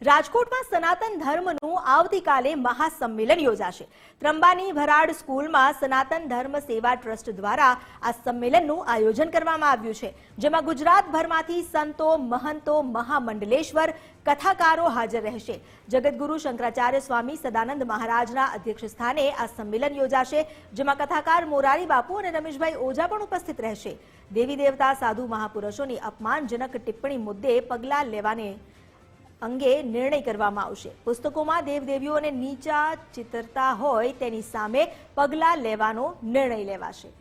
રાજકોટમાં સનાતન ધર્મનું આવતીકાલે મહાસંમેલન યોજાશે। ત્રંબાની ભરાડ સ્કૂલમાં સનાતન ધર્મ સેવા ટ્રસ્ટ દ્વારા આ સંમેલનનું આયોજન કરવામાં આવ્યું છે, જેમાં ગુજરાતભરમાંથી સંતો, મહંતો, મહામંડલેશ્વર, કથાકારો હાજર રહેશે। જગતગુરુ શંકરાચાર્ય સ્વામી સદાનંદ મહારાજના અધ્યક્ષસ્થાને આ સંમેલન યોજાશે, જેમાં કથાકાર મોરારી બાપુ અને રમેશભાઈ ઓઝા પણ ઉપસ્થિત રહેશે। દેવી દેવતા, સાધુ મહાપુરુષોની અપમાનજનક ટિપ્પણી મુદ્દે પગલાં લેવાને અંગે નિર્ણય કરવામાં આવશે। પુસ્તકોમાં દેવદેવીઓને નીચા ચિતરતા હોય તેની સામે પગલાં લેવાનો નિર્ણય લેવાશે।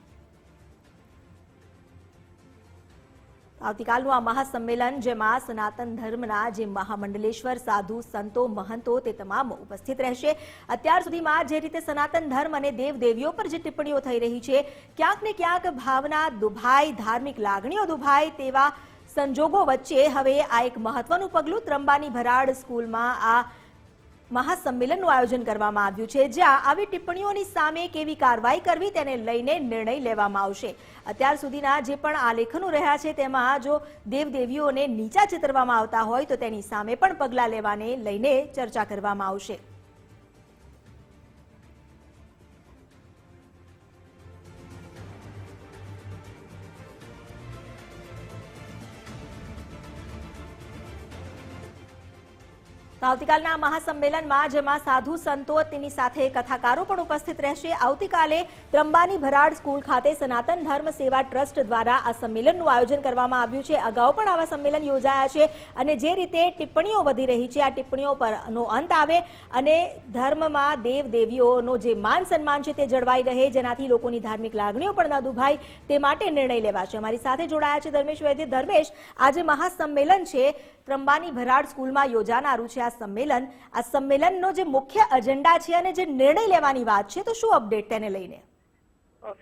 આવતીકાલનું આ મહાસંમેલન, જેમાં સનાતન ધર્મના જે મહામંડલેશ્વર, સાધુ, સંતો, મહંતો તે તમામ ઉપસ્થિત રહેશે। અત્યાર સુધીમાં જે રીતે સનાતન ધર્મ અને દેવદેવીઓ પર જે ટિપ્પણીઓ થઈ રહી છે, ક્યાંક ને ક્યાંક ભાવના દુભાય, ધાર્મિક લાગણીઓ દુભાય તેવા સંજોગો વચ્ચે હવે આ એક મહત્વનું પગલું ત્રંબાની ભરાડ સ્કૂલમાં આ મહાસંમેલનનું આયોજન કરવામાં આવ્યું છે, જ્યાં આવી ટિપ્પણીઓની સામે કેવી કાર્યવાહી કરવી તેને લઈને નિર્ણય લેવામાં આવશે। અત્યાર સુધીના જે પણ આલેખનો રહ્યા છે, તેમાં જો દેવદેવીઓને નીચા ચિતરવામાં આવતા હોય તો તેની સામે પણ પગલાં લેવાને લઈને ચર્ચા કરવામાં આવશે। આવતીકાલના મહાસંમેલનમાં જેમાં સાધુ સંતો તેની સાથે કથાકારો પણ ઉપસ્થિત રહેશે। આવતીકાલે ત્રંબાની ભરાડ સ્કૂલ ખાતે સનાતન ધર્મ સેવા ટ્રસ્ટ દ્વારા આ સંમેલનનું આયોજન કરવામાં આવ્યું છે। અગાઉ પણ આવા સંમેલન યોજાયા છે અને જે રીતે ટિપ્પણીઓ વધી રહી છે, આ ટિપ્પણીઓ પરનો અંત આવે અને ધર્મમાં દેવદેવીઓનો જે માન સન્માન છે તે જળવાઈ રહે, જેનાથી લોકોની ધાર્મિક લાગણીઓ પણ ન દુભાય તે માટે નિર્ણય લેવાશે। અમારી સાથે જોડાયા છે ધર્મેશ વૈદ્ય। ધર્મેશ, આજે મહાસંમેલન છે ત્રંબાની ભરાડ સ્કૂલમાં યોજાનારું છે આ સંમેલનનો જે મુખ્ય એજન્ડા છે અને જે નિર્ણય લેવાની વાત છે, તો શું અપડેટ તેને લઈને?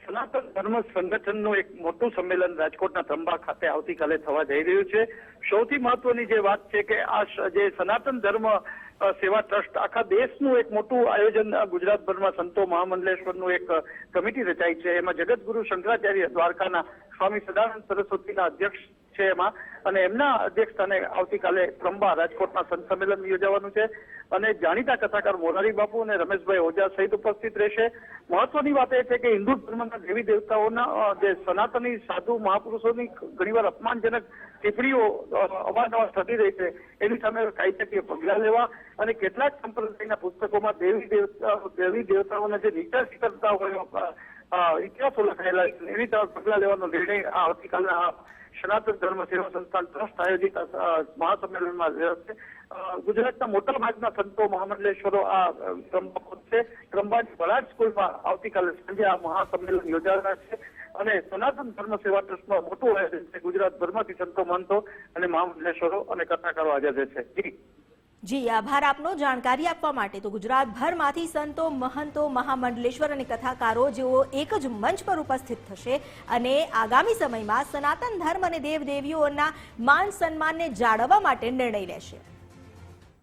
સનાતન ધર્મ સંગઠનનું એક મોટું સંમેલન રાજકોટના ત્રંબા ખાતે આવતીકાલે થવા જઈ રહ્યું છે। સૌથી મહત્વની જે વાત છે કે આ જે સનાતન ધર્મ સેવા ટ્રસ્ટ આખા દેશનું એક મોટું આયોજન, ગુજરાતભરમાં સંતો મહામંડલેશ્વરનું એક કમિટી રચાઈ છે। એમાં જગતગુરુ શંકરાચાર્ય દ્વારકાના સ્વામી સદાનંદ સરસ્વતીના અધ્યક્ષ છે એમાં, અને એમના અધ્યક્ષસ્થાને આવતીકાલે ત્રંબા રાજકોટમાં સંત સંમેલન યોજાવાનું છે અને જાણીતા કથાકાર મોરારી બાપુ અને રમેશભાઈ ઓઝા સહિત ઉપસ્થિત રહેશે। મહત્વની વાત એ છે કે હિન્દુ ધર્મના દેવી દેવતાઓના જે સનાતની સાધુ મહાપુરુષોની ઘણીવાર અપમાનજનક ટિપ્પણીઓ અવારનવાર થતી રહી છે, એની સામે કાયદાકીય પગલાં લેવા અને કેટલાક સંપ્રદાયના પુસ્તકોમાં દેવી દેવતાઓના જે નીચા ચિતરતા હોય ઇતિહાસો લખાયેલા એની તરફ પગલાં લેવાનો નિર્ણય આવતીકાલના સનાતન ધર્મ સેવા સંસ્થાન ટ્રસ્ટ આયોજિત મહાસંમેલનમાં રહેશે। ગુજરાતના મોટા ભાગના સંતો મહામંડલેશ્વરો આ ત્રંબા પહોંચશે। ત્રંબાની ભરાડ સ્કૂલમાં આવતીકાલે સાંજે આ મહાસંમેલન યોજાનાર છે અને સનાતન ધર્મ સેવા ટ્રસ્ટમાં મોટું આયોજન છે। ગુજરાતભરમાંથી સંતો, મહંતો અને મહામંડલેશ્વરો અને કથાકારો હાજર રહેશે। જી, આભાર આપનો જાણકારી આપવા માટે। તો ગુજરાતભરમાંથી સંતો, મહંતો, મહામંડલેશ્વર અને કથાકારો જેઓ એક જ મંચ પર ઉપસ્થિત થશે અને આગામી સમયમાં સનાતન ધર્મ અને દેવદેવીઓના માન સન્માનને જાળવવા માટે નિર્ણય લેશે।